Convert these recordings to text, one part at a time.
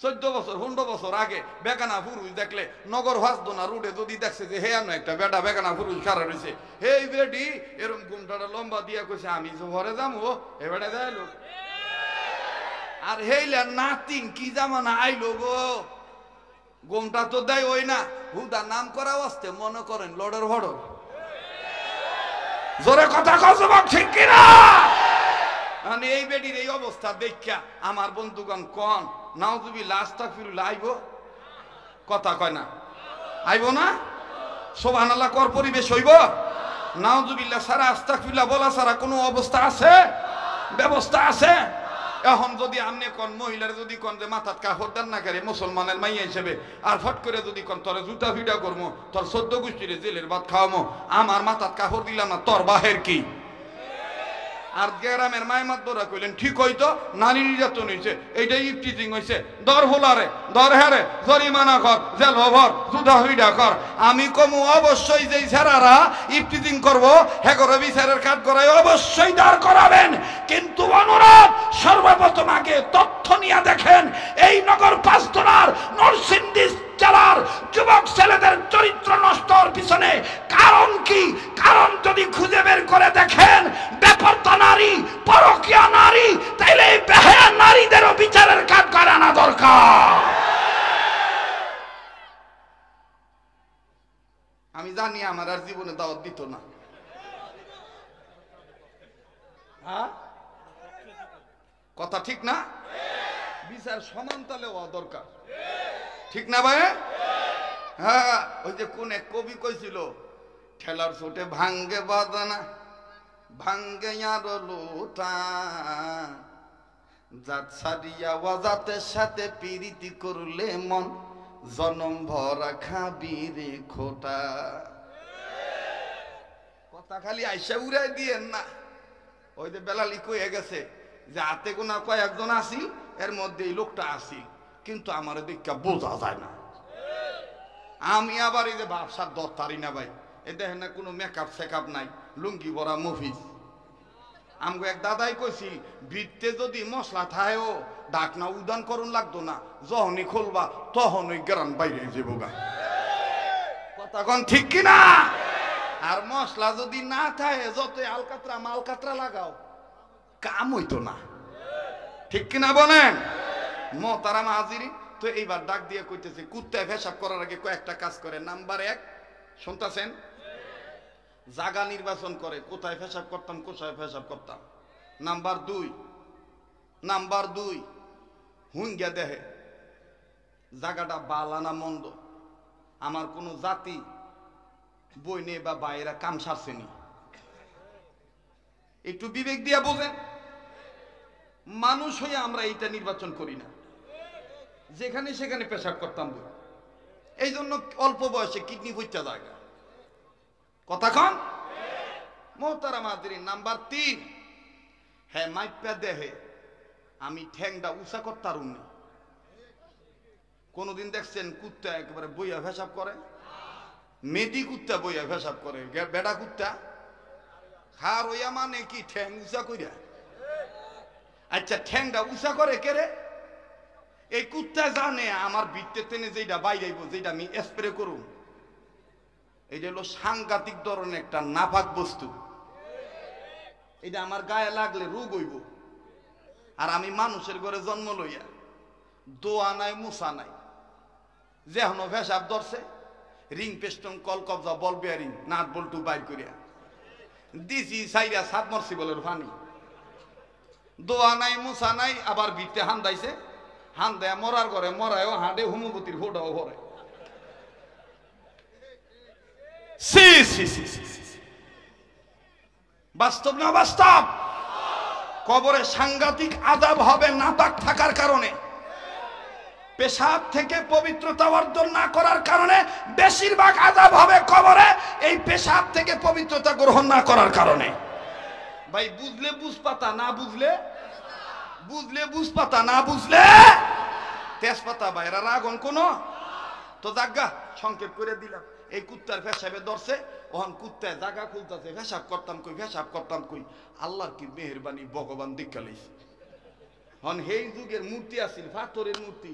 14 বছর 15 বছর আগে বেগানা পুরুষ দেখলে নগর হাসদোনা রোডে যদি দেখছে যে হে আনো একটা বেটা বেগানা পুরুষ খারা রয়েছে, হেই বেটি এরকম ঘুমটাটা লম্বা দিয়া কইছে আমি যে ঘরে যাবো এ বেটা যাইলো। আর হেইলা নাতিন কি জামানা আইলো গো, গোমটা তো দেয় ওই না হুদা নাম করা আসতে মনে করেন লড়ের ভড়র। জোরে কথা কসবক ঠিক কিনা? মানে এই বেটির এই অবস্থা দেখা আমার বন্ধুগণ কন নাউজুবিল্লাহ আস্তাগফিরুল্লাহ আইব, কথা কয় না আইব না? সুবহানাল্লাহ কর পরিবেশ হইব? নাউজুবিল্লাহ সারা আস্তাগফিরুল্লাহ বলা সারা কোনো অবস্থা আছে, ব্যবস্থা আছে? এখন যদি আপনি কোন মহিলার যদি কোন যে মাথাত কাপড় দেন না করে মুসলমানের মাইয়া হিসেবে আর ফট করে যদি কোন তোর জুতা ফিটা করবো, তোর 14 গোষ্ঠীর জেলের ভাত খাওয়ামো, আমার মাথাত কাপড় দিলাম না, তোর বাহের কি? আর গ্রামের মায়মাত দরা কইলেন ঠিক হইতো, নারী নির্যাতন হয়েছে, এইটাই ইফটিজিং হয়েছে, দর হোলারে দর হেরে জরিমানা কর, জেল ভর, জুতা ফিটা কর। আমি কমু অবশ্যই যেই ছেড়ারা ইফটিজিং করবো হেগর বিচারের কাজ করাই অবশ্যই দাঁড় করাবেন, কিন্তু অনুরোধ সর্বপ্রথম আগে তথ্য নিয়ে দেখেন এই নগর পাঁচতলার নরসিংদী জেলার যুবক ছেলেদের চরিত্র নষ্টর পিছনে কারণ কি? কারণ যদি খুঁজে বের করে দেখেন বেপরতা নারী, পরকীয়া নারী, তাইলে এই বেহায়া নারীদেরও বিচারের কাজ করানো দরকার। আমি জানি আমার আর জীবনে দাওয়াত দিত না, হ্যাঁ কথা ঠিক না? বিচার সমান তালে হওয়া দরকার, ঠিক না ভাই? হ্যাঁ, ওই যে কোন এক কবি কইছিল ঠেলার ছোটে ভাঙ্গে বাদানা ভাঙ্গে আর লোটা, জাত সারিয়া ওয়াজাতের সাথে প্রীতি করলে মন জনম ভরা খাবি রে খোটা। কথা খালি আইসা উড়াই দিয়েন না। ওই যে বেলালি কয়ে গেছে যে হাতে গোনা কয়েকজন আসিল, এর মধ্যে এই লোকটা আসিল, কিন্তু আমার দেখা বোঝা যায় না। আমি আবার এই যে ব্যবসার দরতারি না ভাই, এ দেখেন না কোনো মেকআপ সেকআপ নাই, লুঙ্গি ভরা মফিজ। আমগো এক দাদাই কইছিল ভিত্তে যদি মশলা থায়ও ডাকনা উদান করুন লাগতো না, যখনই খুলবা তখনই গ্রান বাইরে যাবো গা। কথা কোন ঠিক কিনা? আর মশলা যদি না থাকে যত আলকাতরা মালকাতরা লাগাও কাম হইতো না, ঠিক কিনা বলেন? মোহতারাম হাজিরি, তো এইবার ডাক দিয়ে কইতেছে কুত্তায় পেশাব করার আগে কয়েকটা কাজ করে। নাম্বার 1 শুনতেছেন, জায়গা নির্বাচন করে কোথায় পেশাব করতাম কোথায় পেশাব করতাম। নাম্বার 2 হুঙ্গা দেহে জায়গাটা বালা না মন্দ, আমার কোনো জাতি বইনে বা বাইরা কাম সারছেনি। একটু বিবেক দিয়া বোঝেন, মানুষ হয়ে আমরা এইটা নির্বাচন করি না, যেখানে সেখানে পেশাব করতাম বই। এই জন্য অল্প বয়সে কিডনি পরীক্ষা জায়গা। কথা কন মোহতারাম হাজিরিন। নাম্বার 3, হ্যাঁ মাইপা দেহে আমি ঠ্যাংটা উঁচা করতাম না। কোনদিন দেখছেন কুত্তা একেবারে বইয়া পেশাব করে? মেদি কুত্তা বইয়া পেশাব করে, বেড়া কুত্তা খার ওইয়া মানে কি ঠ্যাং উঁচা কইরা? আচ্ছা ঠ্যাংটা উঁচা করে কেরে? এই কুত্তা জানে আমার ভিত্তে টেনে যেটা বাইরাইব, যেটা আমি স্প্রে করুম, এটা হলো সাংঘাতিক ধরনের একটা নাপাক বস্তু। এটা আমার গায়ে লাগলে রোগ হইব। আর আমি মানুষের ঘরে জন্ম লইয়া দোয়া নাই মুসা নাই, যে এখনো পেশাব ধরছে রিং পেস্টন কল কবজা বল বেয়ারিং নাট বল্টু বাইর করিয়া দিছি সাইরা সাবমার্সিবলের পানি। দোয়া নাই মুসা নাই, আবার ভিত্তে হান্দাইছে, হান্দায় মরার ঘরে মরায়ও হাঁটে হুমুবতির ফোটাও ভরে। বাস্তব না বাস্তব? কবরে সাংঘাতিক আযাব হবে নাপাক থাকার কারণে, পেশাব থেকে পবিত্রতা অর্জন না করার কারণে বেশিরভাগ আযাব হবে কবরে, এই পেশাব থেকে পবিত্রতা গ্রহণ না করার কারণে। ভাই বুঝলে বুঝপাতা, না বুঝলে বুঝলে বুঝপাতা, না বুঝলে তেজপাতা। ভাইরা রাগন কোন তো জাগা সংক্ষেপ করে দিলাম। এই কুত্তার পেশাবে ধরছে, ওহন কুত্তায় জাগা খুলতেছে, পেশাব করতাম কই পেশাব করতাম কই, আল্লাহর কি মেহেরবানি, ভগবান দীক্ষা লইছে। হন সেই যুগের মূর্তি আছিল, পাথরের মূর্তি,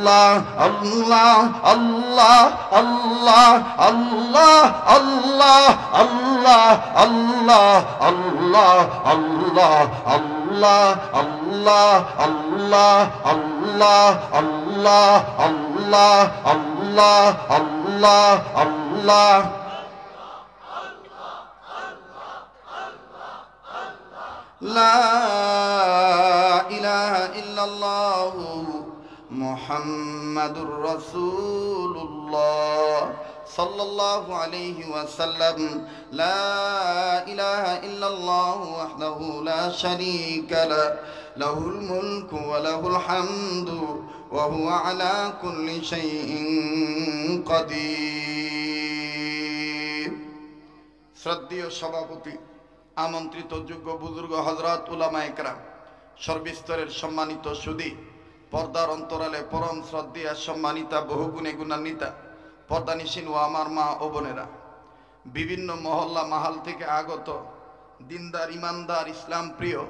আল্লাহ আল্লাহ আল্লাহ আল্লাহ আল্লাহ আল্লাহ আল্লাহ আল্লাহ আল্লাহ আল্লাহ আল্লাহ আল্লাহ আল্লাহ আল্লাহ আল্লাহ আল্লাহ আল্লাহ আল্লাহ আল্লাহ লা ইলাহা ইল্লাল্লাহু মুহাম্মাদুর রাসূলুল্লাহ সাল্লাল্লাহু আলাইহি ওয়াসাল্লাম লা ইলাহা ইল্লাল্লাহু ওয়াহদাহু লা শারীকা লাহুল মুলকু ওয়া লাহুল হামদু ওয়া হুয়া আলা কুল্লি শাইইন কাদির। শ্রদ্ধেয় সভাপতি, আমন্ত্রিত যোগ্য বুজুর্গ হযরত উলামা ইকরাম, সর্বস্তরের সম্মানিত সুধী, পর্দার অন্তরালে পরম শ্রদ্ধেয়া সম্মানিতা, বহুগুণে গুণান্বিতা পর্দানিসীন ও আমার মা ও বোনেরা, বিভিন্ন মহল্লা মাহাল থেকে আগত দিনদার, ইমানদার, ইসলাম প্রিয়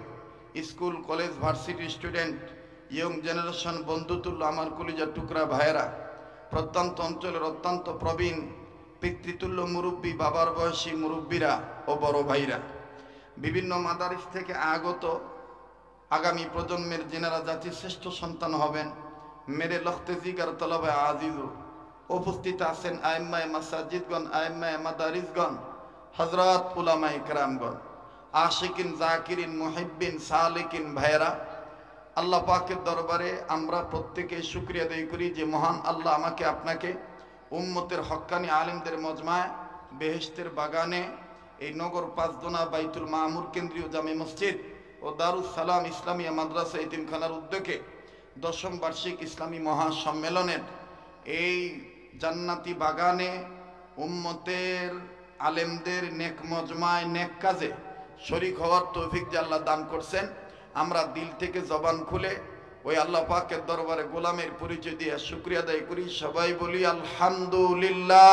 school college varsity student, young generation বন্ধুতুল্য আমার কলিজার টুকরা ভাইয়েরা, প্রত্যন্ত অঞ্চলের অত্যন্ত প্রবীণ পিতৃতুল্য মুরব্বী, বাবার বয়সী মুরব্বীরা ও বড় ভাইরা, বিভিন্ন মাদারিস থেকে আগত আগামী প্রজন্মের যেনারা জাতির শ্রেষ্ঠ সন্তান হবেন, মেরে লখতে জিগার তলবে আজিজু, উপস্থিত আছেন আইম্মায়ে মাসাজিদগণ, আইম্মায়ে মাদারিসগণ, হযরত উলামা ইকরামগণ, আশিকিন, জাকিরিন, মুহিব্বিন, সালিকিন ভাইরা, আল্লাহ পাকের দরবারে আমরা প্রত্যেকে শুকরিয়া আদায় করি যে মহান আল্লাহ আমাকে আপনাকে উম্মতের হক্কানি আলেমদের মজমায় বেহেশতের বাগানে এই নগর পাঁচদোনা বাইতুল মামুর কেন্দ্রীয় জামে মসজিদ ও দারুস সালাম ইসলামিয়া মাদ্রাসা এতিমখানার উদ্যোগে 10ম বার্ষিক ইসলামী মহাসম্মেলনের এই জান্নাতি বাগানে উম্মতের আলেমদের নেক মজমায় নেক কাজে শরীক হওয়ার তৌফিক যে আল্লাহ দান করছেন, আমরা দিল থেকে জবান খুলে ওই আল্লাহ পাকের দরবারে গোলামের পরিচয় দিয়ে শুকরিয়া আদায় করি। সবাই বলি আলহামদুলিল্লাহ।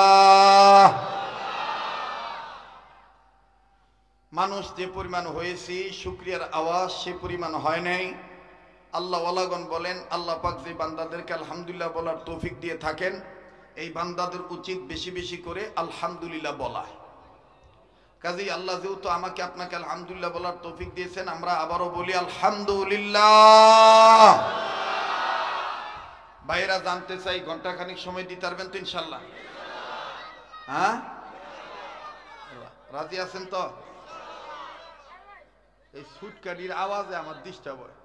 মানুষ যে পরিমাণ হয়েছি, শুকরিয়ার আওয়াজ সে পরিমাণ হয় নাই। আল্লাহ ওয়ালাগণ বলেন, আল্লাহ পাক যে বান্দাদেরকে আলহামদুলিল্লাহ বলার তৌফিক দিয়ে থাকেন, এই বান্দাদের উচিত বেশি বেশি করে আলহামদুলিল্লাহ বলা। কাজেই আল্লাহ যেহেতু আমাকে আপনাকে আলহামদুলিল্লাহ বলার তৌফিক দিয়েছেন, আমরা আবারও বলি আলহামদুলিল্লাহ। ভাইরা জানতে চাই, ঘন্টাখানিক সময় দিতে পারবেন তো ইনশাল্লাহ? হ্যাঁ, রাজি আছেন তো? এই সুটকাটির আওয়াজে আমার ডিস্টার্ব হয়।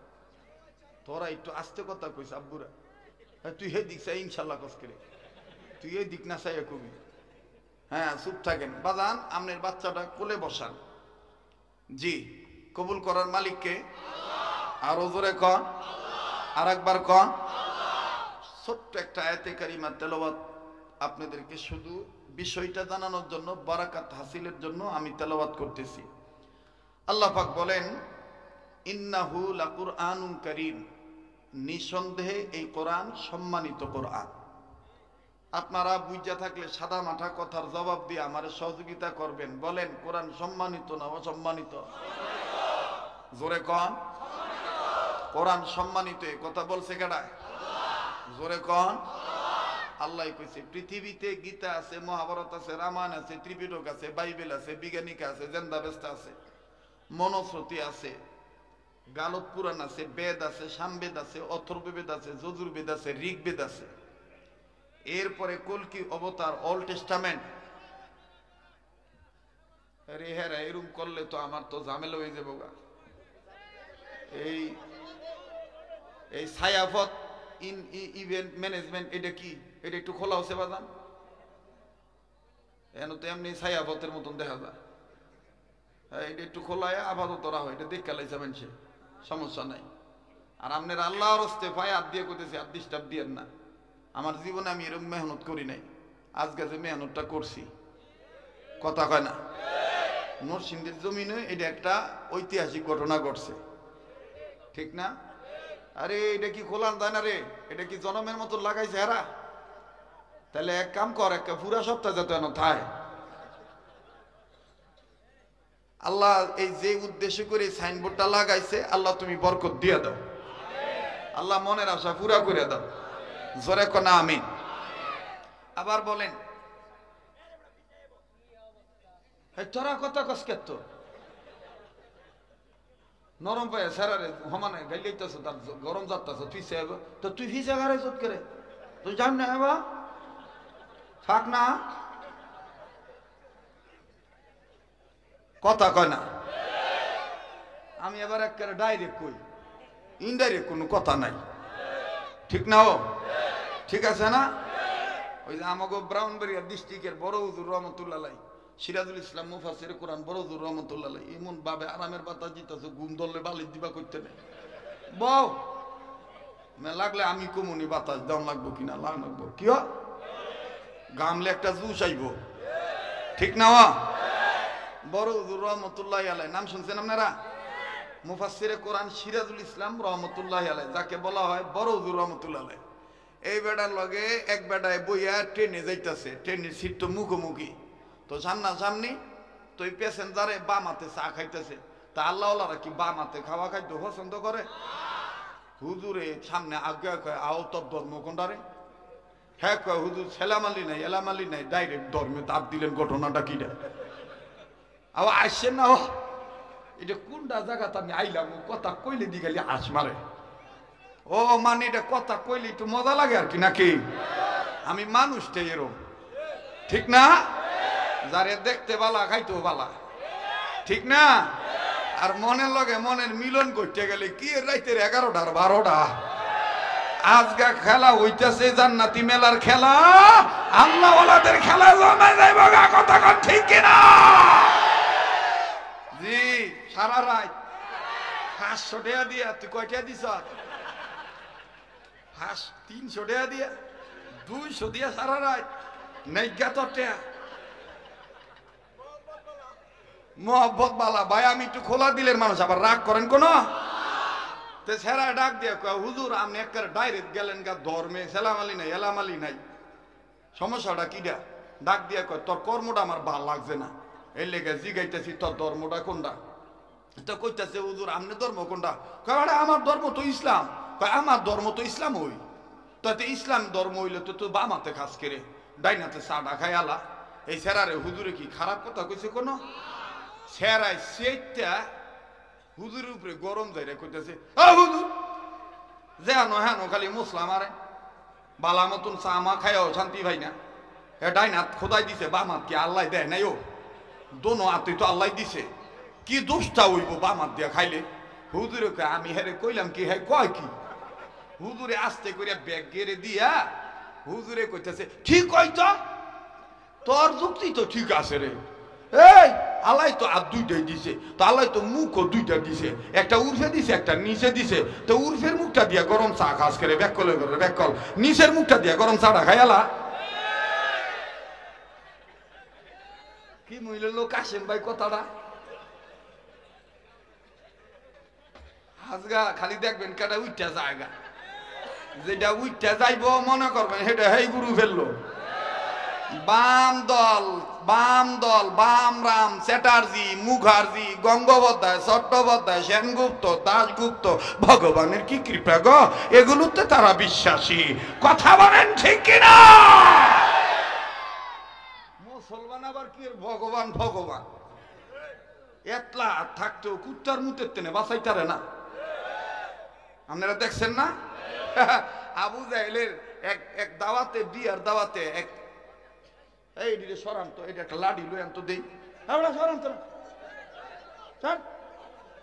তোরা একটু আস্তে কথা কইস আব্বুরা, তুই হে দিক চাই ইনশাল্লাহ কস করে, তুই এই দিক না চাই কবি। হ্যাঁ, চুপ থাকেন। বাজান, আপনার বাচ্চাটা কোলে বসান। জি, কবুল করার মালিককে আরো জোরে কন, আর একবার কন। ছোট্ট একটা আয়াতে কারিমা তেলাওয়াত আপনাদেরকে শুধু বিষয়টা জানানোর জন্য, বারাকাত হাসিলের জন্য আমি তেলাওয়াত করতেছি। আল্লাহ পাক বলেন, ইন্নাহু লাকুরআনুন কারীম, নিঃসন্দেহে এই কোরআন সম্মানিত কোরআন। আপনারা বুঝা থাকলে সাদা মাঠা কথার জবাব দিয়ে আমার সহযোগিতা করবেন। বলেন, কোরআন সম্মানিত না অসম্মানিত? জোরে কন। কোরআন সম্মানিত, এই কথা বলছে কেডা? জোরে কন। আল্লাহ কইছে, পৃথিবীতে গীতা আছে, মহাভারত আছে, রামায়ণ আছে, ত্রিপিটক আছে, বাইবেল আছে, বিজ্ঞানিকা আছে, জেন্দাবেস্তা আছে, মনুশ্রুতি আছে, গালব পুরাণ আছে, বেদ আছে, সামবেদ আছে, অথর্ববেদ আছে, যজুর্বেদ আছে, ঋগ্বেদ আছে। এরপরে কলকি অবতার, অল্ড টেস্টামেন্ট। আরে হ্যাঁ, এরকম করলে তো আমার তো ঝামেলা হয়ে যাবো গা। এই ছায়াপথ ইন ইভেন্ট ম্যানেজমেন্ট, এটা কি? এটা একটু খোলা হচ্ছে বাজান? এন তো এমনি ছায়াপথের মতন দেখা যায়। এটা একটু খোলায় আপাতত রাখো, এটা দেখ কালাইছে মানুষে, সমস্যা নাই। আর আপনার আল্লাহর হস্তে পায়ে হাত দিয়ে করতেছে, হাত ডিস্টার্ব দিয়েন না। আমার জীবনে আমি এরকম মেহনত করি নাই, আজকে যে মেহনতটা করছি, কথা কয় না? নরসিংদীর জমিনে এটা একটা ঐতিহাসিক ঘটনা ঘটছে, ঠিক না? আরে এটা কি খোলার দেয় না রে? এটা কি জনমের মতো লাগাইছে হেরা? তাহলে এক কাম কর, একটা পুরা সপ্তাহ যেত এন থায়। আল্লাহ এই যে উদ্দেশ্য করে সাইনবোর্ডটা লাগাইছে, আল্লাহ তুমি বরকত দিয়ে দাও, আল্লাহ মনের আশা পুরা করে দাও। জোরে কোনা আমিন। আবার বলেন তোরা কথা কসকে তো নরম পায়ে সেরারে সমানে গাইলেইতেছ তার গরম যাত্তাছ তুই সে তো তুই ফিসে গারে চোট করে তুই জান না এবার থাক না কথা কয় না। আমি এবার একেবারে ডাইরেক্ট কই, ইনডাইরেক্ট কোনো কথা নাই, ঠিক না? ও ঠিক আছে না? ওই যে আমাকে ব্রাহ্মণবাড়িয়া ডিস্ট্রিক্টের বড় হুজুর রহমতুল্লাহ সিরাজুল ইসলাম মুফাসসির কোরআন বড় হুজুর রহমতুল্লাহ এমন ভাবে আরামের বাতাস দিতেছে ঘুম ধরলে বালিশ দিবা করতে নেই বউ লাগলে আমি কমুনি বাতাস দেওয়া লাগবো কিনা লাগবো কি গামলে একটা জুস আইব, ঠিক না? বড় হুজুর রহমতুল্লাহ আলাই নাম শুনছেন আপনারা? মুফাসসিরে কোরআন সিরাজুল ইসলাম রহমতুল্লাহ আলাই, যাকে বলা হয় বড় হুজুর রহমতুল্লাহ আলাই। এই বেটার লগে এক বেটায় বইয়া ট্রেনে যাইতেছে, ট্রেনের সিট তো মুখোমুখি, তো সামনাসামনি তো এই প্যাসেঞ্জারে বাম হাতে চা খাইতেছে। তা আল্লাহওয়ালারা কি বাম হাতে খাওয়া খাইতে পছন্দ করে? হুজুরে সামনে আগে কয় আও তোর ধর্ম কোনটারে? হ্যাঁ কয় হুজুর ছেলামালি নাই এলামালি নাই, ডাইরেক্ট ধর্মে তাপ দিলেন, ঘটনাটা কিটা? আবার আসছেন না? এটা কোনটা জায়গাতে আমি আইলাম, কথা কইলে দি গেলে হাস মারে। ও মানে এটা কথা কইলে একটু মজা লাগে আর কি, নাকি? আমি মানুষটাই এরম, ঠিক না? যারে দেখতে বালা খাইতেও বালা, ঠিক না? আর মনের লগে মনের মিলন করতে গেলে কি রাইতের 11টা আর 12টা। আজকে খেলা হইতেছে জান্নাতি মেলার খেলা, আল্লাহ ওয়ালাদের খেলা জমে যাইব গা, কথা কন ঠিক কিনা? জি সারা রাত 500 টাকা দিয়া, তুই কয়টা দিছ? 300 টাকা দিয়া, 200 দিয়া সারা রাত নেগা তোর টাকা মোহব্বত বালা। ভাই আমি একটু খোলা দিলের মানুষ, আবার রাগ করেন কোন? তো সেরা ডাক দিয়ে কয় হুজুর আপনি একবারে ডাইরেক্ট গেলেন গা ধর্মে, সেলামালি নাই এলামালি নাই, সমস্যাটা কিটা? ডাক দিয়ে কয় তোর কর্মটা আমার ভাল লাগছে না, এর লেগে জিগাইতেছি তোর ধর্মটা কোনটা? তো কইতেছে হুজুর আপনি ধর্ম কোনটা? কয় আমার ধর্ম তো ইসলাম। কয় আমার ধর্ম তো ইসলাম হই, তো ইসলাম ধর্ম হইলে তো তুই বাম হাতে খাস করে ডাইনাতে চাটা খাই আলা। এই সেরারে হুজুরে কি খারাপ কথা কইছে কোন? সেরাই সেইটা হুজুরের উপরে গরম যাইরে কইতেছে হুজুর যেন হেন খালি মুসলাম আরে বালা মতন চা মা খাইও শান্তি ভাই না। এ ডাইনাত খোদাই দিছে, বাম হাত কি আল্লাহ দেয় নাই? ও দোনো হাতে তো আল্লাহ দিছে, কি দোষটা হইব বাম হাত দিয়া খাইলে? হুজুরে আমি হেরে কইলাম কি, হ্যাঁ কয় কি? হুজুরে আস্তে করে ব্যাগ গেড়ে দিয়া হুজুরে কইতেছে ঠিক হইতো, তোর যুক্তি তো ঠিক আছে রে। এই আল্লাহ তো আর দুইটাই দিছে, তো আল্লাহ তো মুখও দুইটা দিছে, একটা উর্ফে দিছে একটা নিচে দিছে। তো উর্ফের মুখটা দিয়া গরম চা খাস করে ব্যাকলে করে ব্যাকল, নিচের মুখটা দিয়া গরম চাটা খাই আলা। কি মহিলা লোক আসেন ভাই কথাটা আজগা খালি দেখবেন কাটা উইটা জায়গা, যেটা উইটা যাইব মনে করবেন সেটা হেই গুরু ফেললো। বাম দল বাম রাম চ্যাটার্জি মুখার্জি গঙ্গোপাধ্যায় চট্টোপাধ্যায় সেনগুপ্ত দাশগুপ্ত ভগবানের কি কৃপা গো, এগুলোতে তারা বিশ্বাসী, কথা বলেন ঠিক কিনা? মুসলমান আবার কি ভগবান ভগবান এতলা থাকতেও কুত্তার মুতের তেনে বাঁচাইতারে না। আপনারা দেখছেন না আবু জাহেলের এক দাওয়াতে, বিয়ার দাওয়াতে এক এই দিলে সরান তো, এটা একটা লাঠি লই আনতো দেই, সরান তো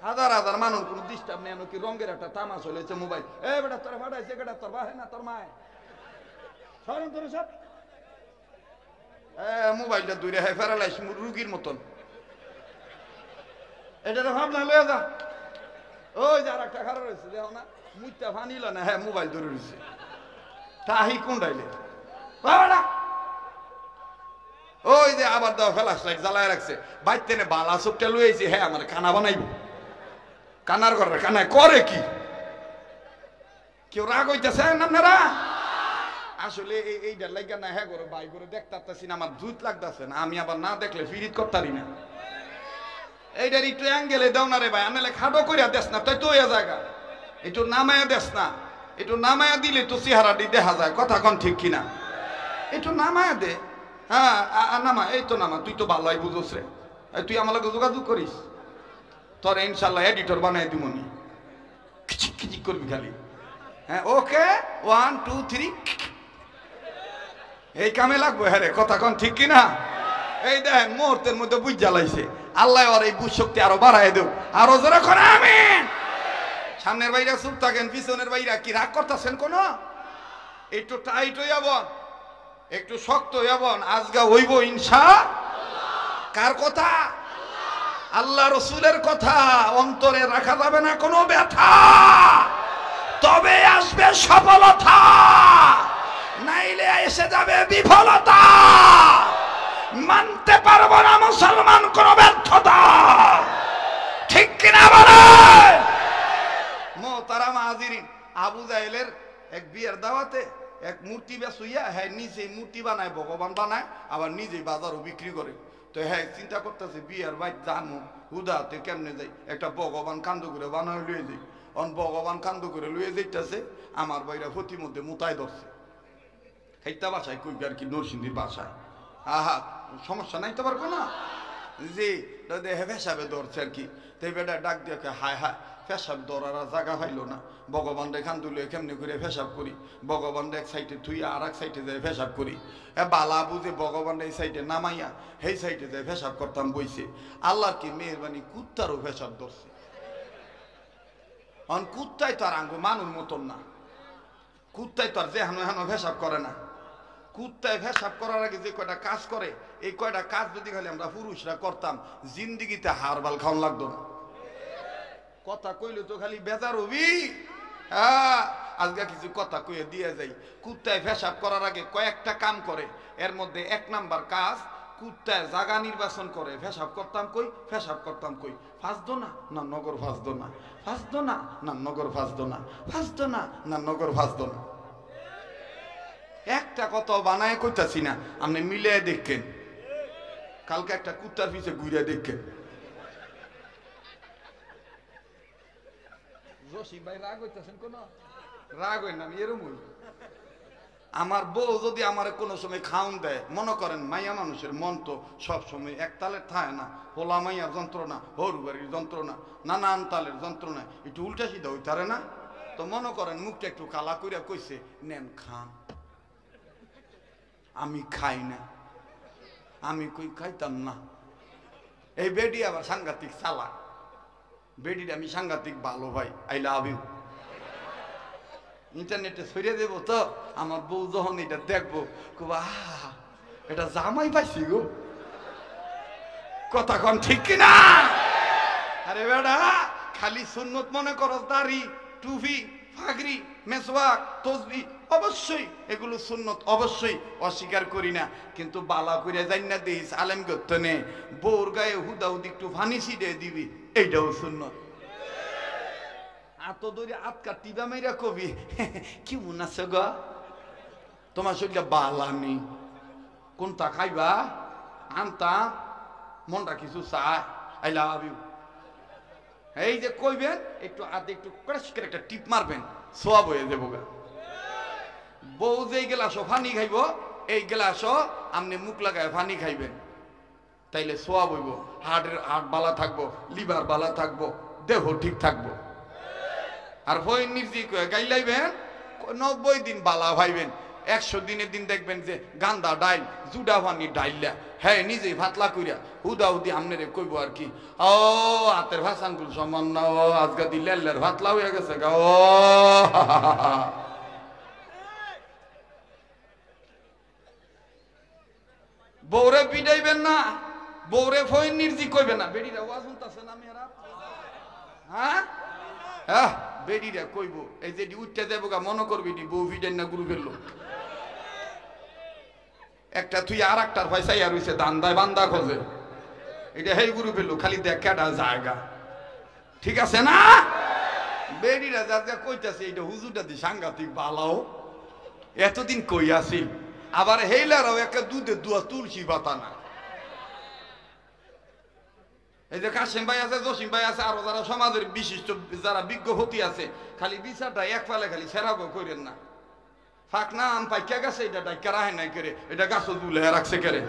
হাজার হাজার মানুষ কোনো ডিস্টার্ব নেই, কি রঙের একটা তামাশ হলেছে মোবাইল। এই বেটা তোর ফাটাইছে, কেটা তোর বাহে না তোর মায়, সরান তোর সব মোবাইলটা দূরে হয় ফেরালাইস রুগীর মতন। এটা ভাবনা লয়ে যা, ওই যার একটা খারাপ রয়েছে দেখো না, মুইটা ফানিল না, হ্যাঁ মোবাইল ধরে রয়েছে, তাহি কোনটাইলে বাবাটা ওই যে আবার দাও ফেলাস লাইট জ্বালায় রাখছে, বাইতে নে বালা চোখটা লইছি, হ্যাঁ আমার খানা বানাইব, কানার ঘরে কানায় করে কি? কেউ রাগ হইতেছেন আপনারা? আসলে এইটার লাগা না, হ্যাঁ করে বাই করে দেখতাছি না, আমার জুত লাগতেছে না, আমি আবার না দেখলে ফিরিত করতারি না। এইটার একটু অ্যাঙ্গেলে দাও না রে ভাই, আনলে খাটো করিয়া দেস না, তাই তো জায়গা একটু নামায়া দেস না, একটু নামায়া দিলে তো চেহারাটি দেখা যায়, কথা কন ঠিক কিনা? একটু নামায়া দে, হ্যাঁ নামা, এই তো নামা, তুই তো ভালোই বুঝোস রে, তুই আমার লগে যোগাযোগ করিস, তোর ইনশাল্লাহ এডিটর বানাই দিমনি, খিচিক খিচিক করবি খালি। হ্যাঁ ওকে 1 2 3 এই কামে লাগবো। হ্যাঁ রে, কথা কন ঠিক কিনা? এই দেখেন মুহূর্তের মধ্যে বুঝ জ্বালাইছে, আল্লাহ আর এই বুঝ শক্তি আরো বাড়াই দেব, আরো জোরে করে আমিন। সামনের বাইরা চুপ থাকেন, পিছনের বাইরা কি রাগ করতেছেন কোন? একটু টাইট হয়ে যাবন, একটু শক্ত হয়ে যাবন, আজগা হইব ইনশাআল্লাহ। কার কথা? আল্লাহ রসুলের কথা। অন্তরে রাখা যাবে না কোনো ব্যথা, তবে আসবে সফলতা, নাইলে এসে যাবে বিফলতা। মানতে পারবো না মুসলমান কোন ব্যর্থতা, ঠিক কিনা বলে? মোহতারাম হাজিরিন, আবু জাহেলের এক বিয়ের দাওয়াতে এক মূর্তি বেচুইয়া, হ্যাঁ নিজেই মূর্তি বানায়, ভগবান বানায়, আবার নিজেই বাজারও বিক্রি করে। তো হ্যাঁ চিন্তা করতেছে বিয়ের বাইর জানো হুদাতে কেমনে যাই, একটা ভগবান কান্দ করে বানায় লুয়ে যাই। অন ভগবান কান্দ করে লুয়ে যাইতেছে, আমার বাইরা ফতির মধ্যে মুতায় ধরছে, খাইতা বাসায় কই আর কি, নরসিংদীর বাসায়। আহা সমস্যা নাই তো পারবো না, জি দেখে পেশাবে ধরছে আর কি। তো বেটা ডাক দিয়ে হায় হায়, পেশাব ধরার জায়গা পাইলো না, ভগবান রেখান তুলে কেমনি করে পেশাব করি, ভগবান এক সাইডে থুই আর এক সাইডে যায় পেশাব করি। বালা বুঝে ভগবান এই সাইডে নামাইয়া সেই সাইডে যায় পেশাব করতাম বইছে। আল্লাহর কি মেহরবানি, কুত্তারও পেশাব ধরছে। অন কুত্তাই তো আর আঙ্গু মানুষ মতন না, কুত্তাই তো আর যে হানো হানো পেশাব করে না। কুত্তায় পেশাব করার আগে যে কয়টা কাজ করে, এই কয়টা কাজ যদি খালি আমরা পুরুষরা করতাম, জিন্দিগিতে হারবাল খাওয়ান লাগতো না। কথা কইলে তো খালি বেজার হবি। হ্যাঁ আজকে কিছু কথা কইয়ে দিয়ে যাই। কুত্তায় পেশাব করার আগে কয়েকটা কাম করে, এর মধ্যে 1 নাম্বার কাজ, কুত্তায় জায়গা নির্বাচন করে। পেশাব করতাম কই, পেশাব করতাম কই, ফাঁসদো না না নগর ফাঁসদো না, ফাঁসদো না না নগর ফাঁসদো না, ফাঁসদো না না নগর ফাঁসদো না। একটা কথা বানায় কইতাছি না, আপনি মিলে দেখেন, কালকে একটা কুত্তার পিছে ঘুরে দেখেন। রশিদ ভাই রাগ হইতেছেন কোন? রাগ হই না, আমি এরকম। আমার বউ যদি আমার কোনো সময় খাওন দেয়, মনে করেন মাইয়া মানুষের মন তো সব সময় এক তালের থাকে না, হোলা মাইয়ার যন্ত্রণা, হরুবাড়ির যন্ত্রণা, নানান তালের যন্ত্রণা, একটু উল্টা সিধা হইতারে না। তো মনে করেন মুখটা একটু কালা কইরা কইছে, নেন খান। আমি খাই না, আমি কই খাইতাম না। এই বেডি আবার সাংঘাতিক চালা, বেডির আমি সাংঘাতিক ভালো ভাই, আই লাভ ইউ। ইন্টারনেটে ছড়িয়ে দেবো তো, আমার বউ যখন এটা দেখবো খুব এটা জামাই পাইছি গো, কথা কন ঠিক কিনা? আরে বেটা খালি সুন্নত মনে করো, দাড়ি টুপি ফাগরি মেসওয়াক তসবি অবশ্যই এগুলো সুন্নত, অবশ্যই অস্বীকার করি না, কিন্তু বালা করে যাই না দিস আলেম করতে নে, বউর গায়ে হুদাহুদি একটু ফানি ছিটে দিবি, এইটাও সুন্নত। আত ধরে আটকা টিবা মেরা কবি কি মনে আছে গা, তোমার শরীরটা বালানি, কোনটা খাইবা আনতা, মনটা কিছু চায়, আই লাভ ইউ। এই যে কইবেন একটু আদে একটু ক্রাশ করে একটা টিপ মারবেন, সওয়াব হয়ে যাবো গা। বউ যেই গ্লাসও পানি খাইব, এই গ্লাসও আপনি মুখ লাগায় পানি খাইবেন, তাইলে সওয়াব হইব, হার্ট বালা থাকবো, লিভার বালা থাকবো, দেহ ঠিক থাকবো। আর ভয় নির্জি গাইলাইবেন 90 দিন বালা ভাইবেন, 100 দিনের দিন দেখবেন যে গান্দা ডাইল জুডা পানি ডাইলা, হ্যাঁ নিজেই ভাতলা কইরা হুদা হুদি আমনেরে কইব আর কি, ও হাতের ভাষানগুলো সমান না, ও আজকা দিলে ভাতলা হয়ে গেছে গা। ও বৌরে পিটাইবেন না, বৌরে ফই নির্জি কইবেন না, বেডিরা ওয়াজ শুনতাছেন আমি আর হ্যাঁ হ্যাঁ বেডিরা কইব, এই যে উঠতে যাবো গা মনে করবি নি বউ ফিটাই না গুরু ফেললো, একটা তুই আর একটার পয়সাই আর হইছে দান্দায় বান্দা খোঁজে, এটা হেই গুরু ফেললো, খালি দেখাটা জায়গা, ঠিক আছে না? বেডিরা যা যা কইতাছে এটা হুজুরটা দি সাংঘাতিক বালাও, এতদিন কই আসিল, আবার হেইলারাও একটা দুধে দুয়া তুলসী পাতা না। এই যে কাশিম ভাই আছে, জসিম ভাই আছে, আরো যারা সমাজের বিশিষ্ট যারা বিজ্ঞ হতি আছে, খালি বিচারটা এক ফালে খালি সেরাগো করেন না। ফাঁক না আম পাইকা গেছে, এটা ডাইকা রাহে নাই করে, এটা গাছও দুলে রাখছে করে।